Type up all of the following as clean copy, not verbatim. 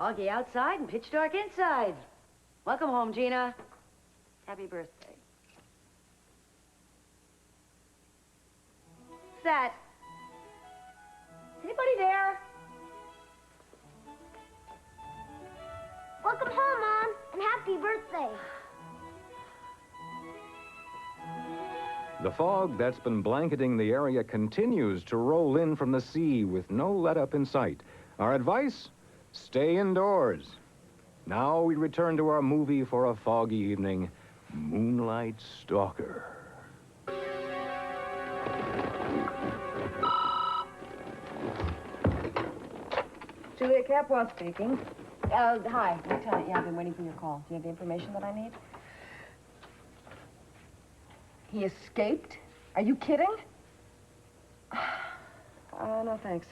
Foggy outside and pitch dark inside. Welcome home, Gina. Happy birthday. What's that? Anybody there? Welcome home, Mom, and happy birthday. The fog that's been blanketing the area continues to roll in from the sea with no let-up in sight. Our advice? Stay indoors. Now we return to our movie for a foggy evening, Moonlight Stalker. Julia Capwell speaking. Hi, Lieutenant. Yeah, I've been waiting for your call. Do you have the information that I need? He escaped? Are you kidding? No, thanks.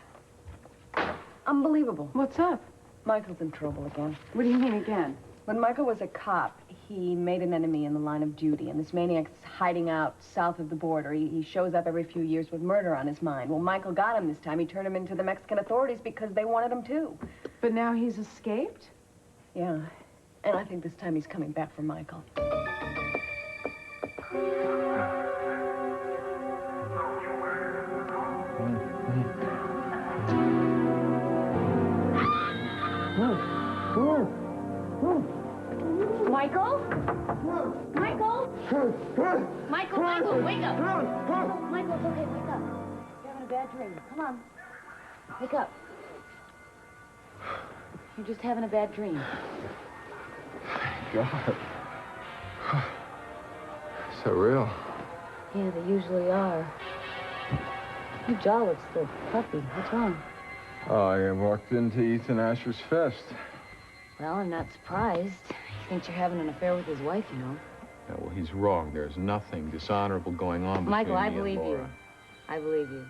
Unbelievable. What's up? Michael's in trouble again. What do you mean again? When Michael was a cop, he made an enemy in the line of duty, and this maniac's hiding out south of the border. He shows up every few years with murder on his mind. Well, Michael got him this time. He turned him into the Mexican authorities because they wanted him too. But now he's escaped? Yeah, and I think this time he's coming back for Michael. Michael? Michael? Michael, wake up. Michael, it's okay, wake up. You're having a bad dream. Come on. Wake up. You're just having a bad dream. God. So real. Yeah, they usually are. Your jaw looks still puffy. What's wrong? Oh, I walked into Ethan Asher's fest. Well, I'm not surprised. He thinks you're having an affair with his wife, you know. Yeah, well, he's wrong. There's nothing dishonorable going on between Michael, I me believe and Laura. you. I believe you.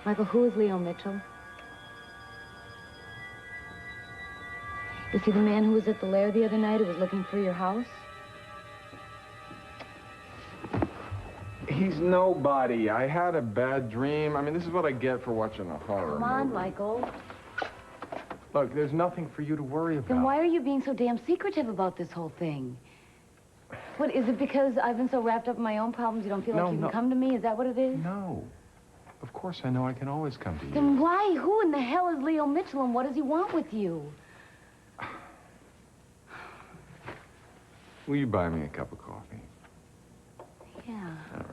Michael, who is Leo Mitchell? Is he the man who was at the lair the other night who was looking through your house? He's nobody. I had a bad dream. I mean, this is what I get for watching a horror Come on, movie. Michael. Look, there's nothing for you to worry about. Then why are you being so damn secretive about this whole thing? What, is it because I've been so wrapped up in my own problems you don't feel like you can come to me? Is that what it is? No. Of course I know I can always come to you. Then why? Who in the hell is Leo Mitchell and what does he want with you? Will you buy me a cup of coffee? Yeah. All right.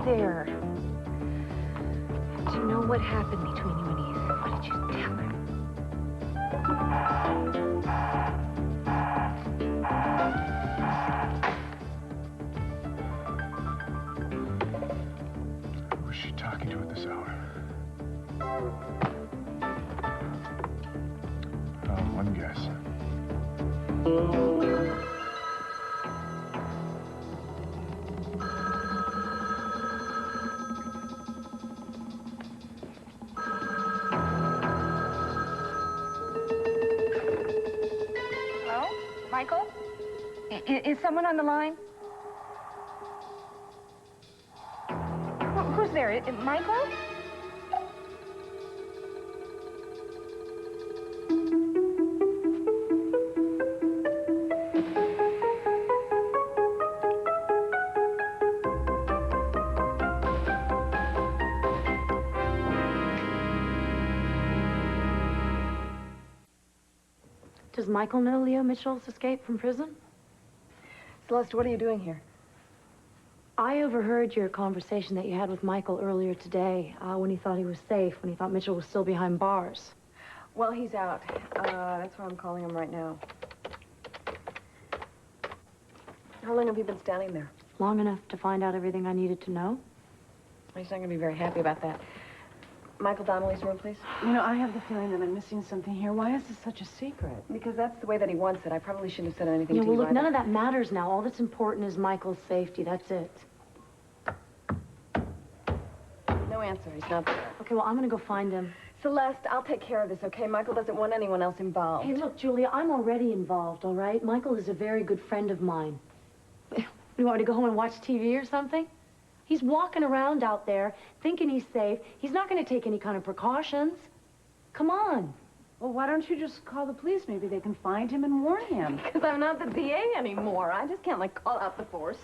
There. Do you know what happened between you and Ethan? What did you tell him? Who was she talking to at this hour? One guess. Michael? Is someone on the line? Who's there? Michael? Does Michael know Leo Mitchell's escape from prison? Celeste, what are you doing here? I overheard your conversation that you had with Michael earlier today, when he thought he was safe, when he thought Mitchell was still behind bars. Well, he's out. That's why I'm calling him right now. How long have you been standing there? Long enough to find out everything I needed to know. He's not going to be very happy about that. Michael Donnelly's room, please. You know, I have the feeling that I'm missing something here. Why is this such a secret? Because that's the way that he wants it. I probably shouldn't have said anything Yeah, to well, you look, either. none of that matters now. All that's important is Michael's safety. That's it. No answer. He's not there. Okay, well, I'm gonna go find him. Celeste, I'll take care of this, okay? Michael doesn't want anyone else involved. Hey, look, Julia, I'm already involved, all right? Michael is a very good friend of mine. You want me to go home and watch TV or something? He's walking around out there thinking he's safe. He's not going to take any kind of precautions. Come on. Well, why don't you just call the police? Maybe they can find him and warn him. Because I'm not the DA anymore. I just can't, like, call out the force.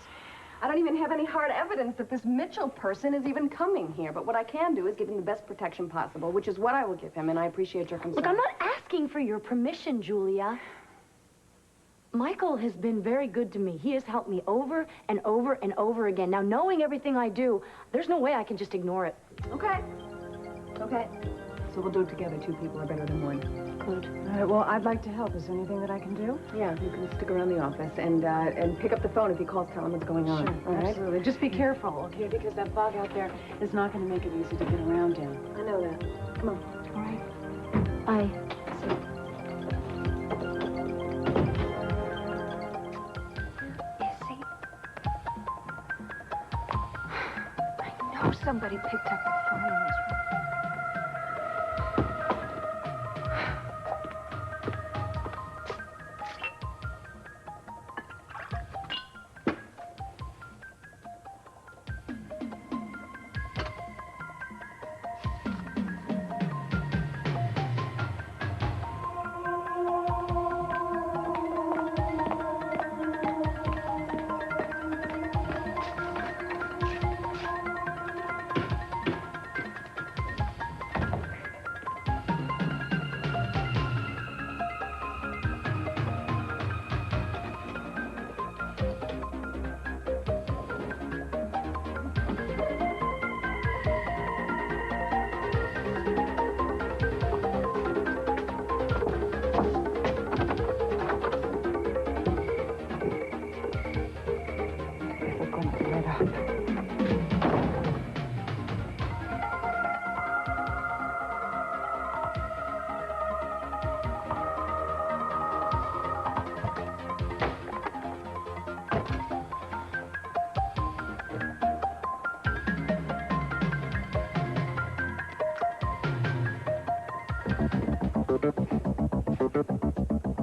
I don't even have any hard evidence that this Mitchell person is even coming here. But what I can do is give him the best protection possible, which is what I will give him, and I appreciate your concern. Look, I'm not asking for your permission, Julia. Michael has been very good to me. He has helped me over and over and over again. Now, knowing everything I do, there's no way I can just ignore it. Okay. Okay. So we'll do it together. Two people are better than one. Good. All right, well, I'd like to help. Is there anything that I can do? Yeah, you can stick around the office and pick up the phone if he calls, tell him what's going on. Sure, All right? absolutely. Just be careful, okay? Because that fog out there is not going to make it easy to get around in. I know that. Come on. All right. Bye. I know somebody picked up the phone in this room.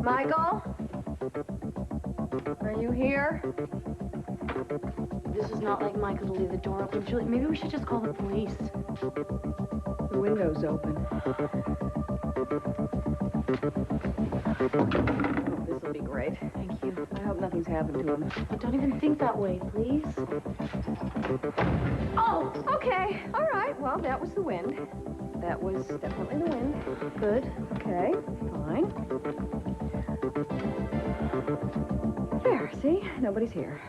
Michael? Are you here? This is not like Michael to leave the door open. Julia, maybe we should just call the police. The window's open. Oh, this'll be great. Thank you. I hope nothing's happened to him. But don't even think that way, please. Oh, okay. All right. Well, that was the wind. That was definitely the wind. Good. Okay. Fine. There, see? Nobody's here.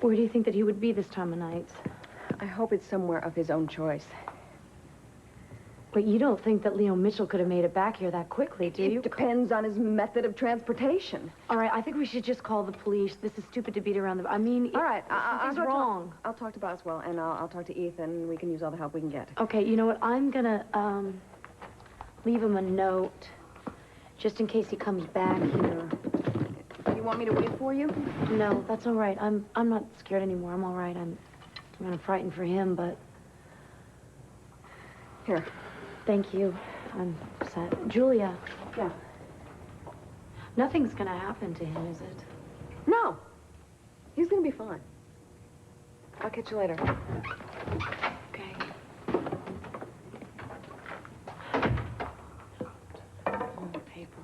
Where do you think that he would be this time of night? I hope it's somewhere of his own choice. But you don't think that Leo Mitchell could have made it back here that quickly, do you? It depends on his method of transportation. All right, I think we should just call the police. This is stupid to beat around the... I mean, All right. something's I'll wrong. I'll talk to Boswell, and I'll talk to Ethan. We can use all the help we can get. Okay, you know what? I'm gonna, leave him a note. Just in case he comes back here. You want me to wait for you? No, that's all right. I'm not scared anymore. I'm all right. I'm kind of frightened for him, but... Here. Thank you. I'm sad. Julia. Yeah. Nothing's gonna happen to him, is it? No. He's gonna be fine. I'll catch you later. Okay. Paper.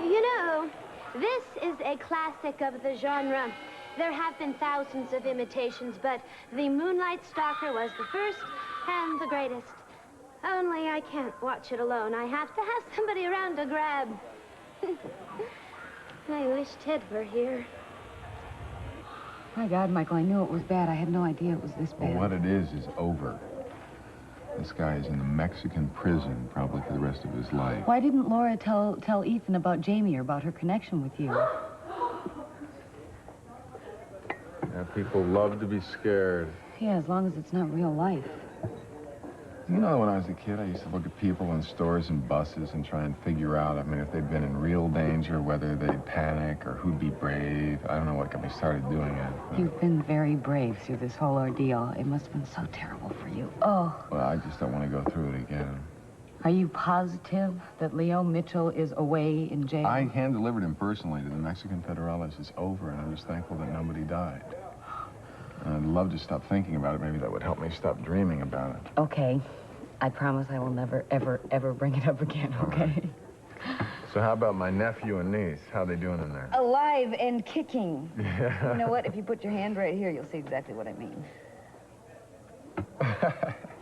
You know, this is a classic of the genre. There have been thousands of imitations, but The Moonlight Stalker was the first and the greatest. Only I can't watch it alone. I have to have somebody around to grab. I wish Ted were here. My God, Michael, I knew it was bad. I had no idea it was this bad. Well, what it is over. This guy is in a Mexican prison, probably for the rest of his life. Why didn't Laura tell Ethan about Jamie or about her connection with you? Yeah, people love to be scared. Yeah, as long as it's not real life. You know, when I was a kid, I used to look at people in stores and buses and try and figure out, I mean, if they'd been in real danger, whether they'd panic or who'd be brave. I don't know what got me started doing it. But... You've been very brave through this whole ordeal. It must have been so terrible for you. Oh. Well, I just don't want to go through it again. Are you positive that Leo Mitchell is away in jail? I hand-delivered him personally to the Mexican Federales. It's over, and I'm just thankful that nobody died. And I'd love to stop thinking about it. Maybe that would help me stop dreaming about it. Okay. I promise I will never, ever, ever bring it up again, okay? So how about my nephew and niece? How they doing in there? Alive and kicking. Yeah. You know what? If you put your hand right here, you'll see exactly what I mean.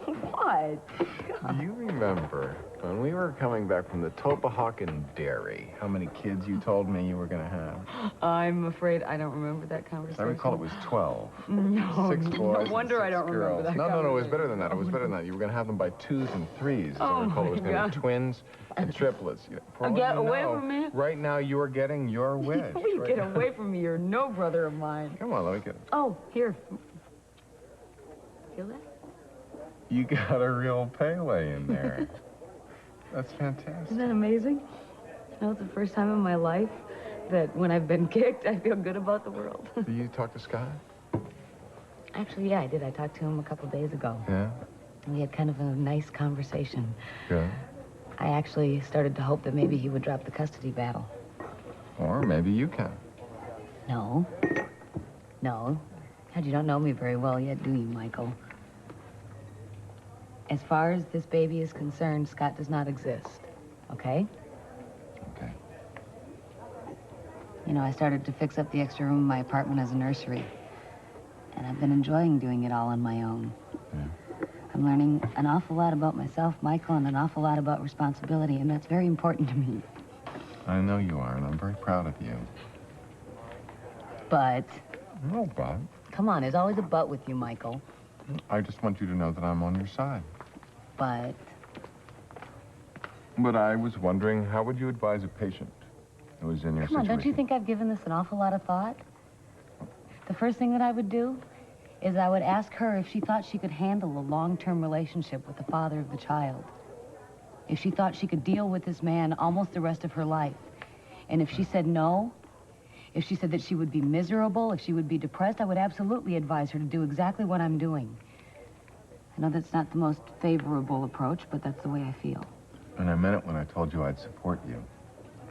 What? Do you remember when we were coming back from the Topahakan Dairy, how many kids you told me you were going to have? I'm afraid I don't remember that As conversation. I recall, it was 12. No, 6 boys no wonder and I don't 6 remember girls. that No, it was conversation. better than that. It was better than that. You were going to have them by 2s and 3s. As Oh, I recall, it was my going to be God. twins and triplets. For all Get you away know, from me. Right now, you're getting your wish. You Right get now. away from me. You're no brother of mine. Come on, let me get it. Oh, here. Feel that? You got a real Pele in there. That's fantastic. Isn't that amazing? You know, it's the first time in my life that when I've been kicked, I feel good about the world. Do you talk to Scott? Actually, yeah, I did. I talked to him a couple days ago. Yeah? We had kind of a nice conversation. Good. I actually started to hope that maybe he would drop the custody battle. Or maybe you can. No. No. God, you don't know me very well yet, do you, Michael? As far as this baby is concerned, Scott does not exist. Okay? Okay. You know, I started to fix up the extra room in my apartment as a nursery. And I've been enjoying doing it all on my own. Yeah. I'm learning an awful lot about myself, Michael, and an awful lot about responsibility, and that's very important to me. I know you are, and I'm very proud of you. But, No, but come on, there's always a but with you, Michael. I just want you to know that I'm on your side. But, But I was wondering, how would you advise a patient who was in your come on, situation? don't you think I've given this an awful lot of thought? The first thing that I would do is I would ask her if she thought she could handle a long-term relationship with the father of the child. If she thought she could deal with this man almost the rest of her life. And if she said no, if she said that she would be miserable, if she would be depressed, I would absolutely advise her to do exactly what I'm doing. I know that's not the most favorable approach, but that's the way I feel. And I meant it when I told you I'd support you.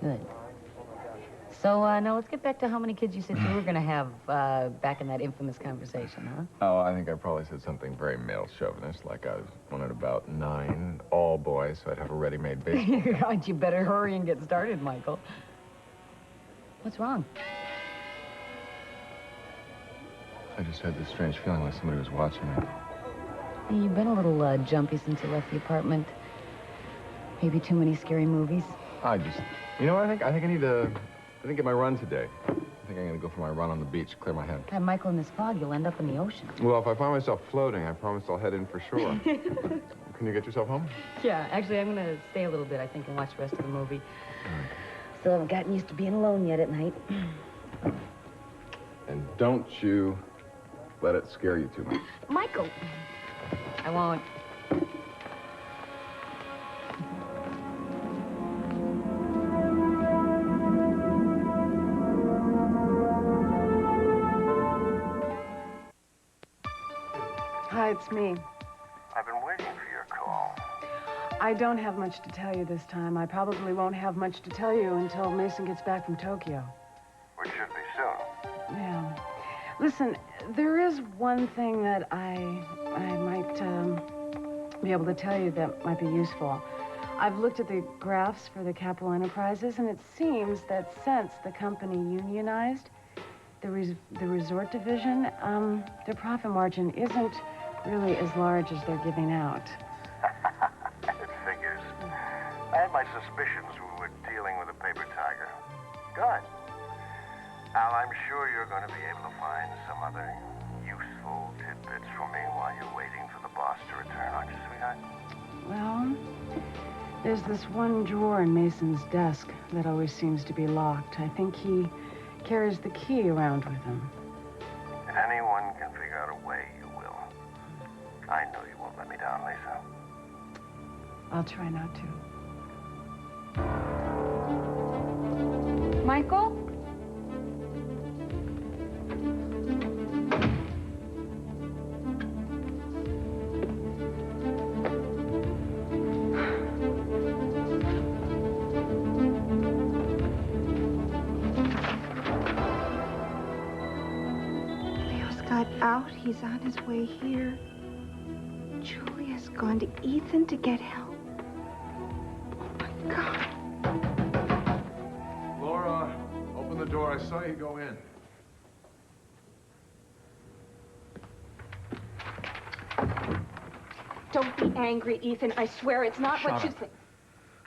Good. So, now let's get back to how many kids you said you were going to have back in that infamous conversation, huh? Oh, I think I probably said something very male chauvinist, like I wanted about 9, all boys, so I'd have a ready-made baseball. God, you better hurry and get started, Michael. What's wrong? I just had this strange feeling like somebody was watching me. You've been a little jumpy since you left the apartment. Maybe too many scary movies. You know what I think? I need to get my run today. I think I'm gonna go for my run on the beach, clear my head. God, Michael, in this fog, you'll end up in the ocean. Well, if I find myself floating, I promise I'll head in for shore. Can you get yourself home? Yeah, actually, I'm going to stay a little bit, I think, and watch the rest of the movie. Still haven't gotten used to being alone yet at night. And don't you let it scare you too much. Michael! I won't. Hi, it's me. I've been waiting for your call. I don't have much to tell you this time. I probably won't have much to tell you until Mason gets back from Tokyo. Which should be soon. Yeah. Listen, there is one thing that I might be able to tell you that might be useful. I've looked at the graphs for the capital enterprises, and it seems that since the company unionized, the resort division, their profit margin isn't really as large as they're giving out. It figures. I had my suspicions we were dealing with a paper tiger. Good. Al, I'm sure you're going to be able to find some other useful tidbits for me while you're waiting for the the boss to return, aren't you, sweetheart? Well, there's this one drawer in Mason's desk that always seems to be locked. I think he carries the key around with him. If anyone can figure out a way, you will. I know you won't let me down, Lisa. I'll try not to. Michael? Got out. He's on his way here. Julia's gone to Ethan to get help. Oh, my God. Laura, open the door. I saw you go in. Don't be angry, Ethan. I swear it's not what you Shut up. think.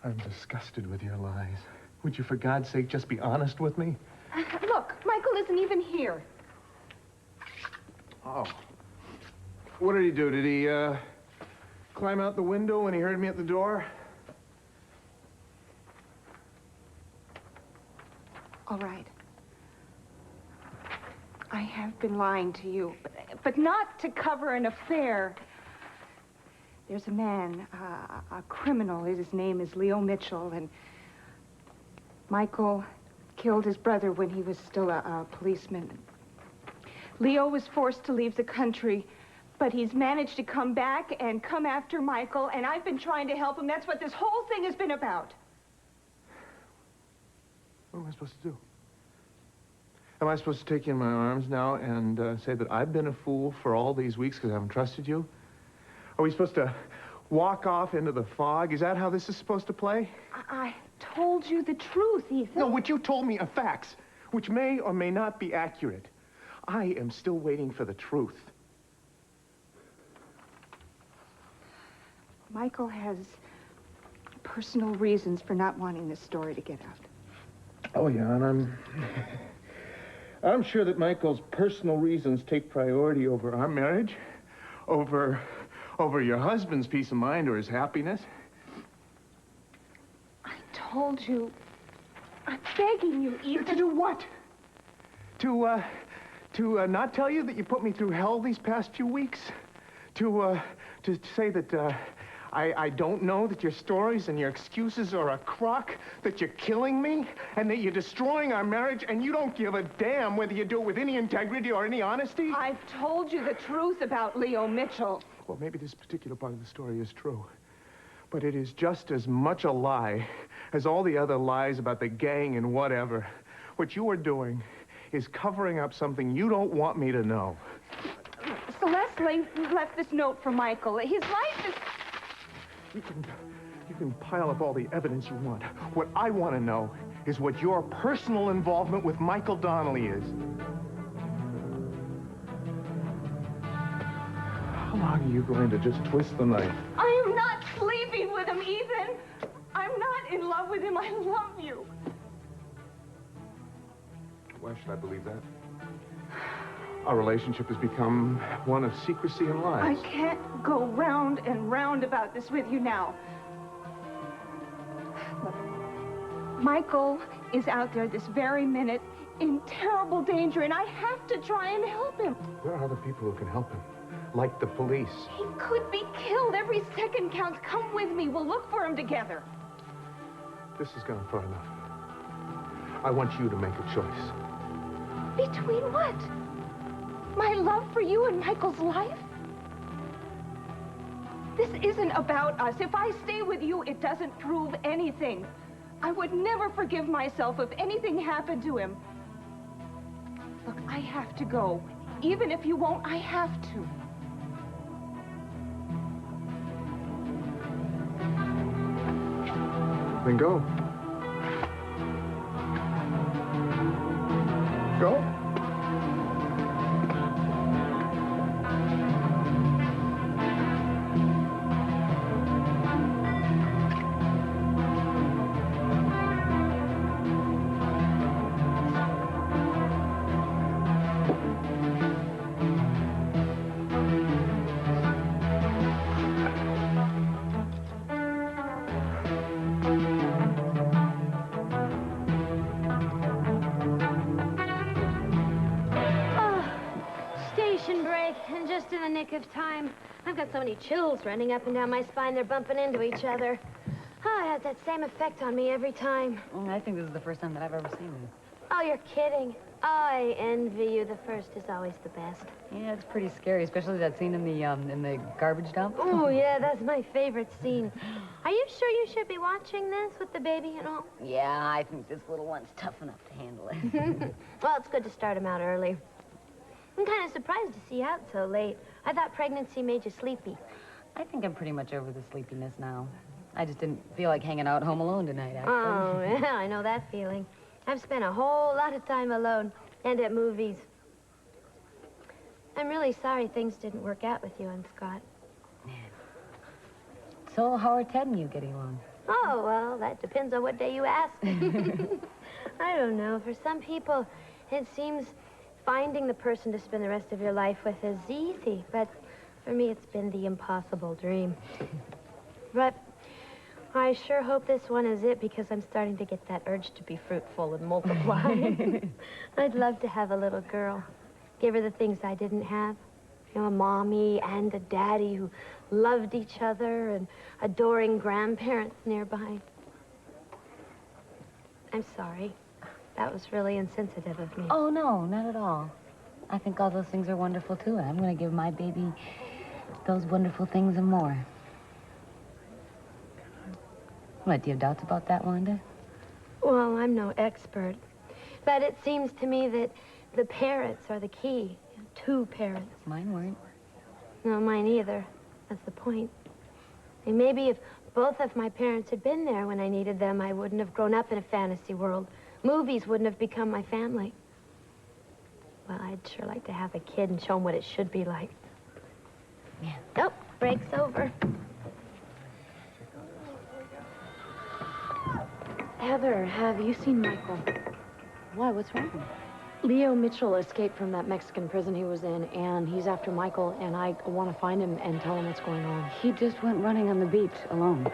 I'm disgusted with your lies. Would you, for God's sake, just be honest with me? Look, Michael isn't even here. Oh. What did he do? Did he, climb out the window when he heard me at the door? All right. I have been lying to you, but not to cover an affair. There's a man, a criminal. His name is Leo Mitchell, and Michael killed his brother when he was still a policeman. Leo was forced to leave the country, but he's managed to come back and come after Michael, and I've been trying to help him. That's what this whole thing has been about. What am I supposed to do? Am I supposed to take you in my arms now and say that I've been a fool for all these weeks because I haven't trusted you? Are we supposed to walk off into the fog? Is that how this is supposed to play? I told you the truth, Ethan. No, what you told me are facts, which may or may not be accurate. I am still waiting for the truth. Michael has personal reasons for not wanting this story to get out. Oh, yeah, and I'm sure that Michael's personal reasons take priority over our marriage, over your husband's peace of mind or his happiness. I told you. I'm begging you, Ethan. To do what? To not tell you that you put me through hell these past few weeks? To say that, I don't know, that your stories and your excuses are a crock, that you're killing me, and that you're destroying our marriage, and you don't give a damn whether you do it with any integrity or any honesty? I've told you the truth about Leo Mitchell. Well, maybe this particular part of the story is true. But it is just as much a lie as all the other lies about the gang and whatever. What you are doing is covering up something you don't want me to know. Celeste left this note for Michael. His life is... You can pile up all the evidence you want. What I want to know is what your personal involvement with Michael Donnelly is. How long are you going to just twist the knife? I am not sleeping with him, Ethan. I'm not in love with him. I love you. Why should I believe that? Our relationship has become one of secrecy and I lies. can't go round and round about this with you now. Look, Michael is out there this very minute in terrible danger, and I have to try and help him. There are other people who can help him, like the police. He could be killed. Every second counts. Come with me. We'll look for him together. This has gone far enough. I want you to make a choice. Between what? My love for you and Michael's life? This isn't about us. If I stay with you, it doesn't prove anything. I would never forgive myself if anything happened to him. Look, I have to go. Even if you won't, I have to. Then go. Go. nick of time. I've got so many chills running up and down my spine, they're bumping into each other. Oh, it has that same effect on me every time. I think this is the first time that I've ever seen this. Oh, you're kidding. I envy you. The first is always the best. Yeah, it's pretty scary, especially that scene in the garbage dump. Oh, yeah, that's my favorite scene. Are you sure you should be watching this with the baby and all? Yeah, I think this little one's tough enough to handle it. Well, it's good to start him out early. I'm kind of surprised to see you out so late. I thought pregnancy made you sleepy. I think I'm pretty much over the sleepiness now. I just didn't feel like hanging out home alone tonight, actually. Oh, yeah, I know that feeling. I've spent a whole lot of time alone and at movies. I'm really sorry things didn't work out with you and Scott. So, how are Ted and you getting along? Oh, well, that depends on what day you ask. I don't know. For some people, it seems finding the person to spend the rest of your life with is easy. But for me, it's been the impossible dream. But I sure hope this one is it, because I'm starting to get that urge to be fruitful and multiply. I'd love to have a little girl. Give her the things I didn't have. You know, a mommy and a daddy who loved each other and adoring grandparents nearby. I'm sorry. That was really insensitive of me. Oh, no, not at all. I think all those things are wonderful, too. And I'm going to give my baby those wonderful things and more. What, do you have doubts about that, Wanda? Well, I'm no expert. But it seems to me that the parents are the key. 2 parents. Mine weren't. No, mine either. That's the point. And maybe if both of my parents had been there when I needed them, I wouldn't have grown up in a fantasy world. Movies wouldn't have become my family. Well, I'd sure like to have a kid and show him what it should be like. Yeah. Oh, break's over. Heather, have you seen Michael? Why, what's wrong? Leo Mitchell escaped from that Mexican prison he was in, and he's after Michael, and I want to find him and tell him what's going on. He just went running on the beach alone.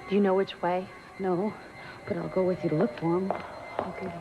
Do you know which way? No, but I'll go with you to look for him. Okay.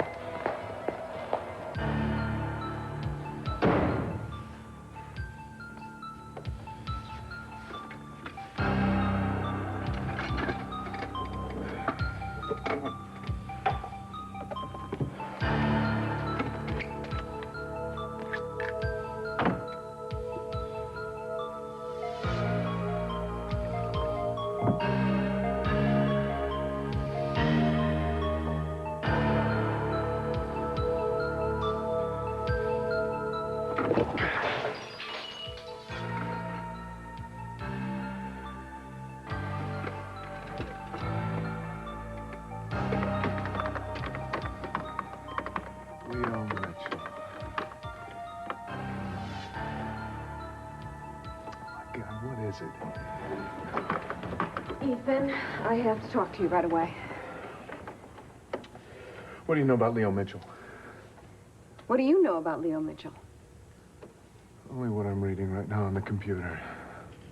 Leo Mitchell. My God, what is it? Ethan, I have to talk to you right away. What do you know about Leo Mitchell? What do you know about Leo Mitchell? Only what I'm reading right now on the computer.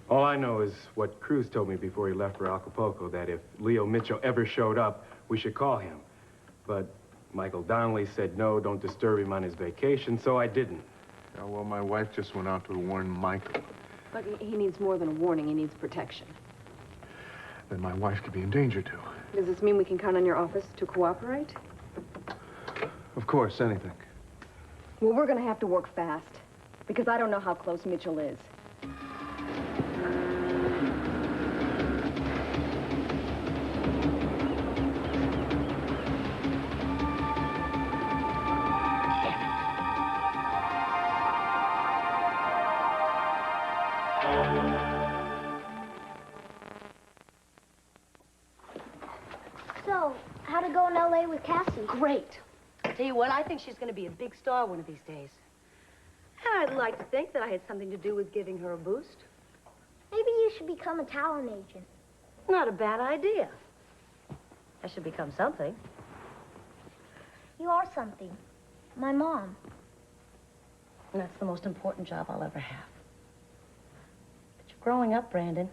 All I know is what Cruz told me before he left for Acapulco, that if Leo Mitchell ever showed up, we should call him. But Michael Donnelly said no, don't disturb him on his vacation, so I didn't. Yeah, well, my wife just went out to warn Michael. But he needs more than a warning. He needs protection. Then my wife could be in danger, too. Does this mean we can count on your office to cooperate? Of course, anything. Well, we're going to have to work fast, because I don't know how close Mitchell is. So, how'd it go in L.A. with Cassie? Great. Tell you what, I think she's going to be a big star one of these days. And I'd like to think that I had something to do with giving her a boost. Maybe you should become a talent agent. Not a bad idea. I should become something. You are something. My mom. And that's the most important job I'll ever have. But you're growing up, Brandon.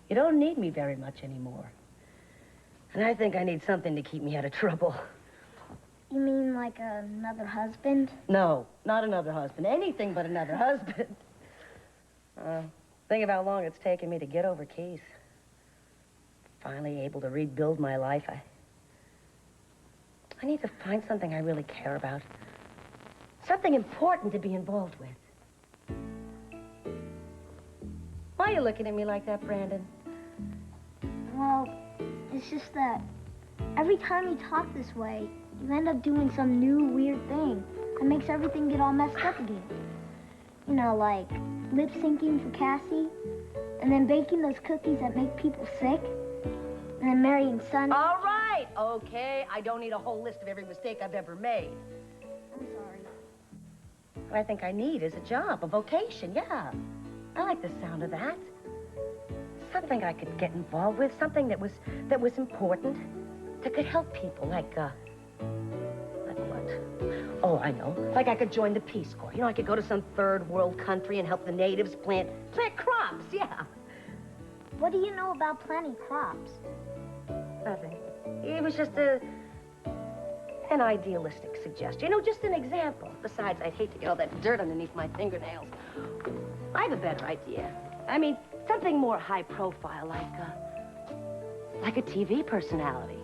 You don't need me very much anymore. And I think I need something to keep me out of trouble. You mean like another husband? No, not another husband. Anything but another husband. Think of how long it's taken me to get over Keith. Finally able to rebuild my life. I need to find something I really care about. Something important to be involved with. Why are you looking at me like that, Brandon? Well, it's just that every time you talk this way, you end up doing some new weird thing that makes everything get all messed up again. You know, like lip syncing for Cassie, and then baking those cookies that make people sick, and then marrying Sonny. All right, okay. I don't need a whole list of every mistake I've ever made. I'm sorry. What I think I need is a job, a vocation, yeah. I like the sound of that. Something I could get involved with, something that was important, that could help people, like what? Oh, I know. Like I could join the Peace Corps. You know, I could go to some third world country and help the natives plant crops, yeah. What do you know about planting crops? Nothing. It was just an idealistic suggestion. You know, just an example. Besides, I'd hate to get all that dirt underneath my fingernails. I have a better idea. I mean, something more high profile, like a TV personality.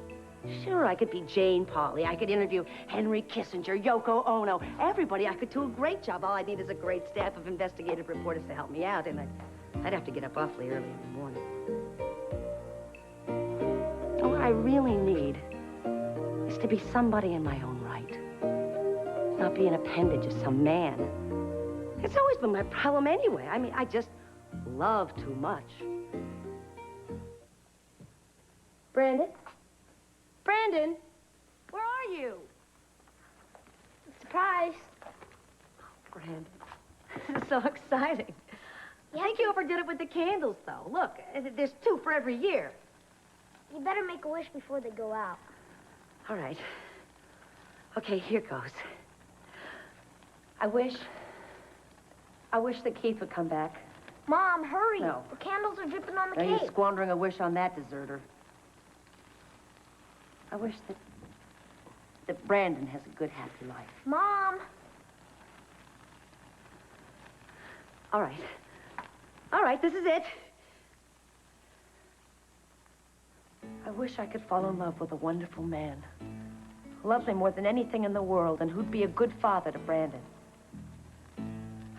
Sure, I could be Jane Pauley. I could interview Henry Kissinger, Yoko Ono, everybody. I could do a great job. All I need is a great staff of investigative reporters to help me out, and I'd have to get up awfully early in the morning. And what I really need is to be somebody in my own right. Not be an appendage of some man. It's always been my problem anyway. I mean, I just love too much. Brandon? Brandon, where are you? Surprise. Brandon, this is so exciting. I think you overdid it with the candles, though. Look, there's 2 for every year. You better make a wish before they go out. All right. Okay, here goes. I wish that Keith would come back. Mom, hurry. No. The candles are dripping on the Now, you're cake. squandering a wish on that deserter. I wish that Brandon has a good, happy life. Mom. All right. All right, this is it. I wish I could fall in love with a wonderful man. Who loved me more than anything in the world, and who'd be a good father to Brandon.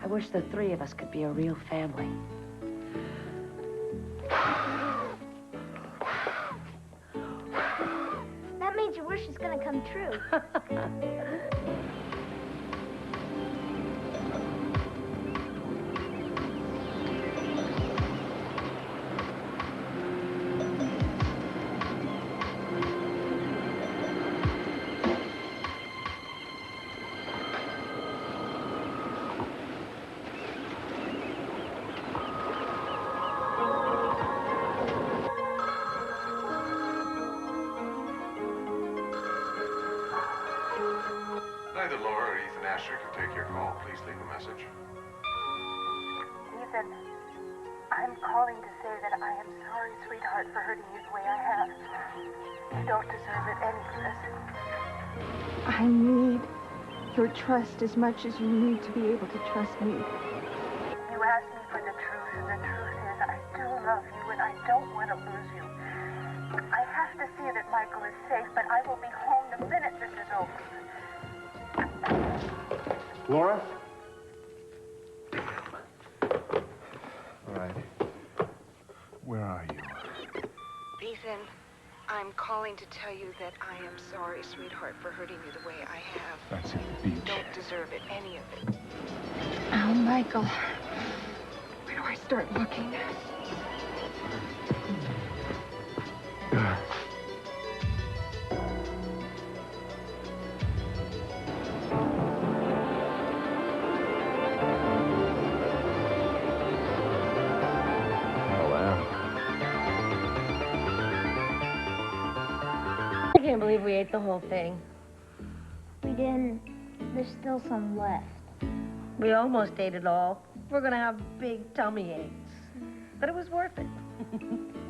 I wish the 3 of us could be a real family. That means your wish is gonna come true. Neither Laura or Ethan Asher can take your call. Please leave a message. Ethan, I'm calling to say that I am sorry, sweetheart, for hurting you the way I have. You don't deserve it any of this. I need your trust as much as you need to be able to trust me. You asked me for the truth, and the truth is I do love you, and I don't want to lose you. I have to see that Michael is safe, but I will be home the minute this is over. Laura? All right. Where are you? Ethan, I'm calling to tell you that I am sorry, sweetheart, for hurting you the way I have. That's it, beach. You don't deserve it, any of it. Oh, Michael. Where do I start looking? I can't believe we ate the whole thing. We didn't. There's still some left. We almost ate it all. We're gonna have big tummy aches. But it was worth it.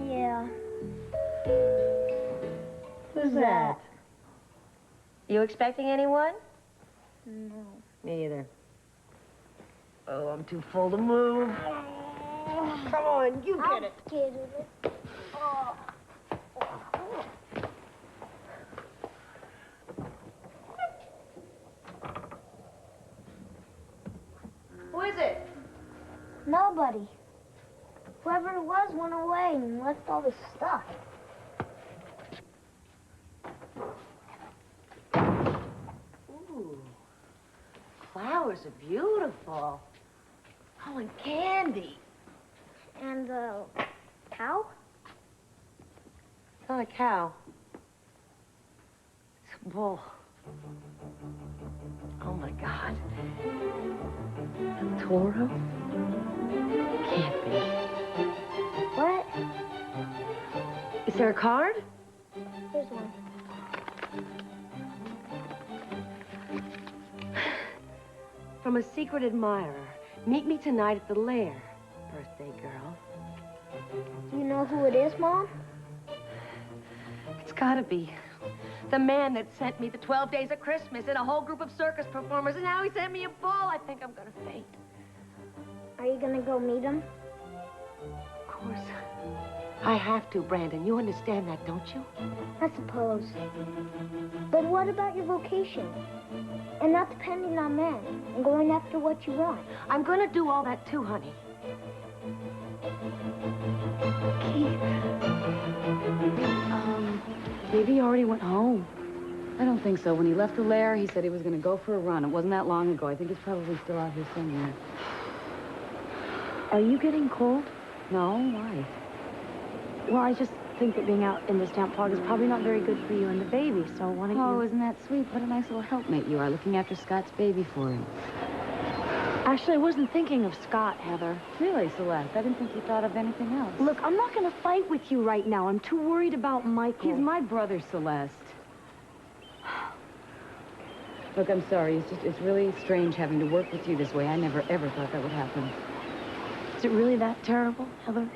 Yeah. Who's that? You expecting anyone? No. Me either. Oh, I'm too full to move. Come on, you get it. Get it. Oh. Who is it? Nobody. Whoever it was went away and left all this stuff. Ooh. Flowers are beautiful. Oh, and candy. And cow? It's not a cow. It's a bull. Oh, my God. A toro? Can't be. What? Is there a card? Here's one. From a secret admirer. Meet me tonight at the lair, birthday girl. Do you know who it is, Mom? It's gotta be the man that sent me the 12 Days of Christmas and a whole group of circus performers, and now he sent me a ball. I think I'm gonna faint. Are you gonna go meet him? Of course. I have to, Brandon. You understand that, don't you? I suppose. But what about your vocation? And not depending on men and going after what you want. I'm gonna do all that too, honey. Keith. Maybe he already went home. I don't think so. When he left the lair, he said he was going to go for a run. It wasn't that long ago. I think he's probably still out here somewhere. Are you getting cold? No, why? Well, I just think that being out in this damp fog is probably not very good for you and the baby, so why don't you... Oh, isn't that sweet? What a nice little helpmate you are, looking after Scott's baby for him. Actually, I wasn't thinking of Scott, Heather. Really, Celeste? I didn't think you thought of anything else. Look, I'm not going to fight with you right now. I'm too worried about Michael. He's my brother, Celeste. Look, I'm sorry. It's really strange having to work with you this way. I never, ever thought that would happen. Is it really that terrible, Heather?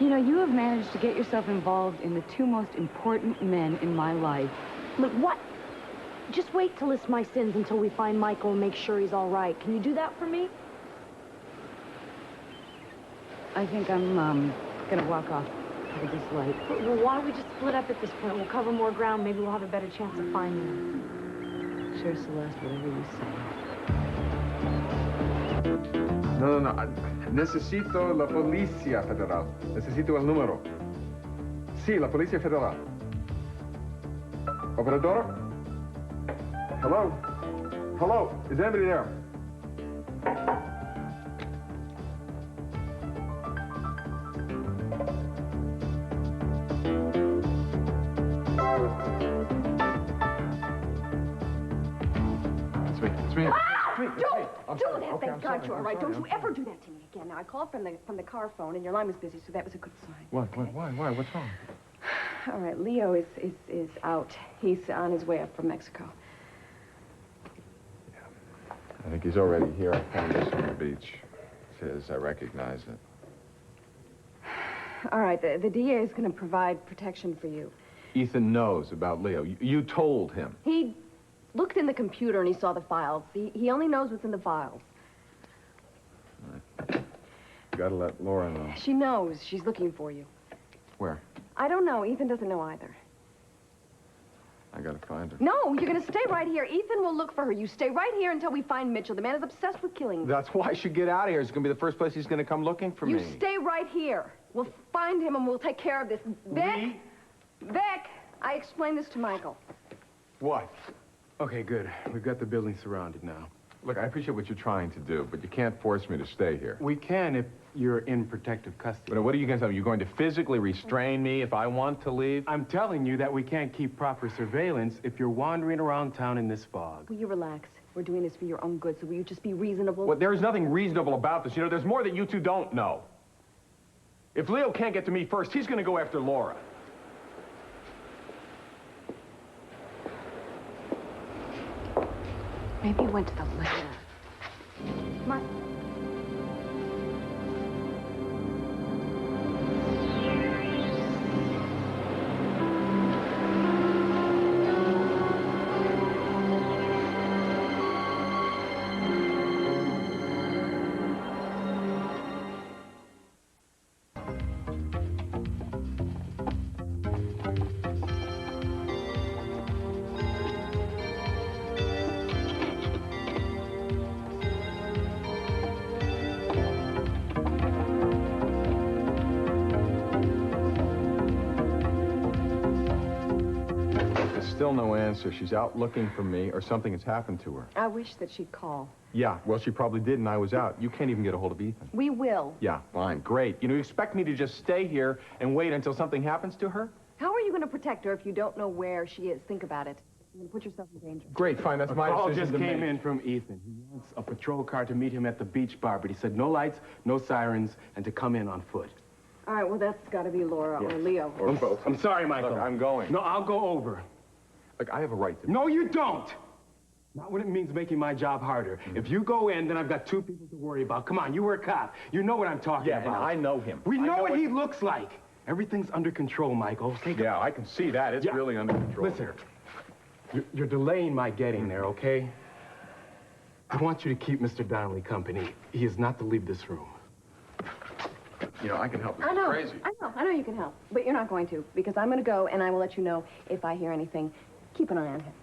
You know, you have managed to get yourself involved in the two most important men in my life. Look, what? Just wait to list my sins until we find Michael and make sure he's all right. Can you do that for me? I think I'm, gonna walk off with this light. Well, why don't we just split up at this point? We'll cover more ground. Maybe we'll have a better chance of finding him. Sure, Celeste, whatever you say. No. Necesito la Policía Federal. Necesito el número. Sí, la Policía Federal. Operadora? Hello? Hello? Is anybody there? It's me. Don't do that. Thank God you're all right. Don't you ever do that to me again. Now, I called from the car phone, and your line was busy, so that was a good sign. What? Why? What's wrong? All right, Leo is out. He's on his way up from Mexico. I think he's already here. I found this on the beach. Says I recognize it. All right, the DA is going to provide protection for you. Ethan knows about Leo. You told him. He looked in the computer and he saw the files. He only knows what's in the files. Right. You gotta let Laura know. She knows. She's looking for you. Where? I don't know. Ethan doesn't know either. I gotta find her. No, you're going to stay right here. Ethan will look for her. You stay right here until we find Mitchell. The man is obsessed with killing you. That's why I should get out of here. It's gonna be the first place he's gonna come looking for me. You stay right here. We'll find him and we'll take care of this. Vic! Vic! I explained this to Michael. What? Okay, good. We've got the building surrounded now. Look, I appreciate what you're trying to do, but you can't force me to stay here. We can if you're in protective custody. But what are you going to tell me? You're going to physically restrain me if I want to leave? I'm telling you that we can't keep proper surveillance if you're wandering around town in this fog. Will you relax? We're doing this for your own good, so will you just be reasonable? Well, there is nothing reasonable about this. You know, there's more that you two don't know. If Leo can't get to me first, he's going to go after Laura. Maybe he went to the lair. My... Still no answer. She's out looking for me, or something has happened to her. I wish that she'd call. Yeah, well, she probably did, and I was out. You can't even get a hold of Ethan. We will. Yeah, fine, great. You expect me to just stay here and wait until something happens to her? How are you going to protect her if you don't know where she is? Think about it. You're going to put yourself in danger. Great, fine, that's my call decision just to came make. in from Ethan. He wants a patrol car to meet him at the beach bar, but he said no lights, no sirens, and to come in on foot. All right, well, that's got to be Laura or Leo. Or both. I'm sorry, Michael. Look, I'm going. No, I'll go over. Look, I have a right to... No, you don't! Not when it means making my job harder. If you go in, then I've got two people to worry about. Come on, you were a cop. You know what I'm talking about. Yeah, and I know him. We know what he looks like. Everything's under control, Michael. Yeah, I can see that. It's really under control. Listen, you're delaying my getting there, okay? I want you to keep Mr. Donnelly company. He is not to leave this room. You know, I can help you. I know. Crazy. I know you can help. But you're not going to, because I'm going to go, and I will let you know if I hear anything. Keep an eye on him.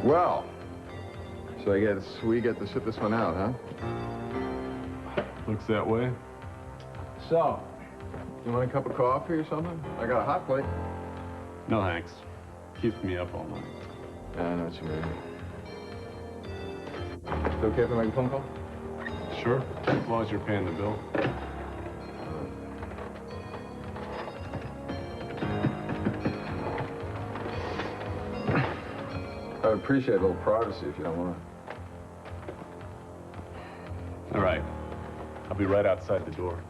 Well, so I guess we get to sit this one out, huh? Looks that way. So, you want a cup of coffee or something? I got a hot plate. No, thanks. Keeps me up all night. Yeah, I know what you mean. It's okay if I make a phone call? Sure, as long as you're paying the bill. I would appreciate a little privacy if you don't want All right. I'll be right outside the door.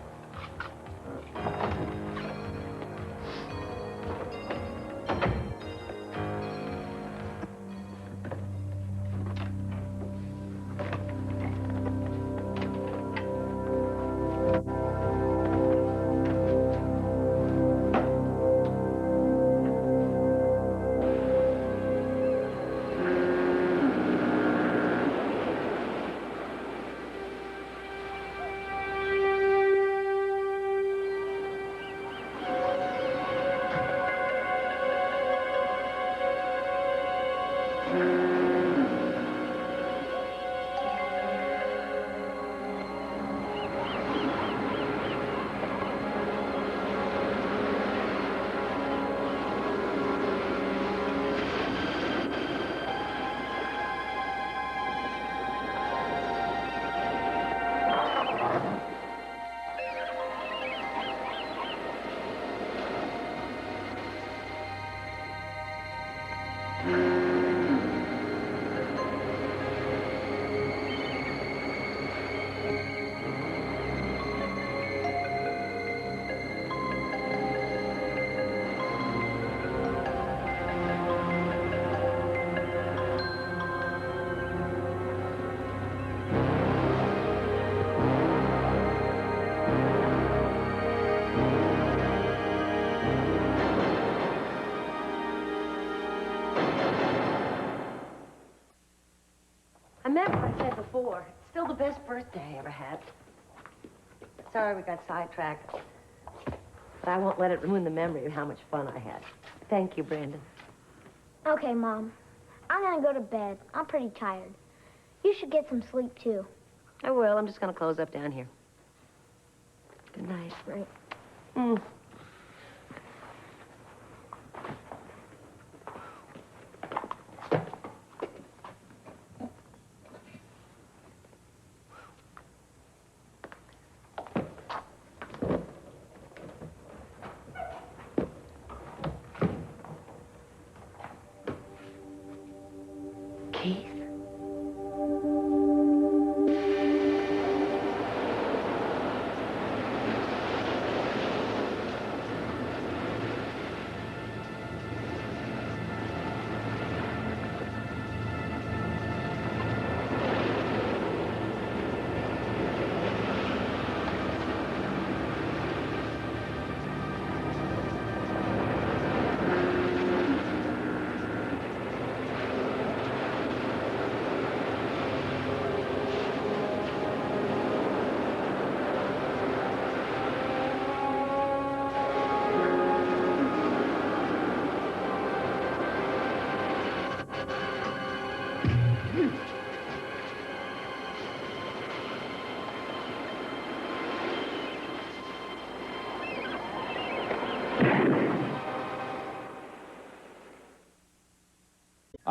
I meant what I said before. It's still the best birthday I ever had. Sorry we got sidetracked. But I won't let it ruin the memory of how much fun I had. Thank you, Brandon. Okay, Mom. I'm gonna go to bed. I'm pretty tired. You should get some sleep, too. I will. I'm just gonna close up down here. Good night. Right. Keith?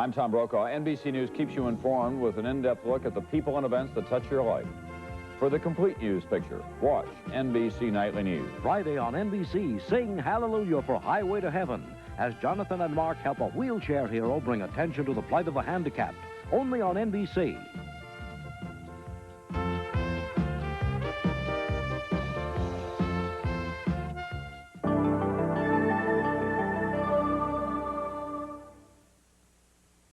I'm Tom Brokaw. NBC News keeps you informed with an in-depth look at the people and events that touch your life. For the complete news picture, watch NBC Nightly News. Friday on NBC, sing Hallelujah for Highway to Heaven as Jonathan and Mark help a wheelchair hero bring attention to the plight of the handicapped. Only on NBC.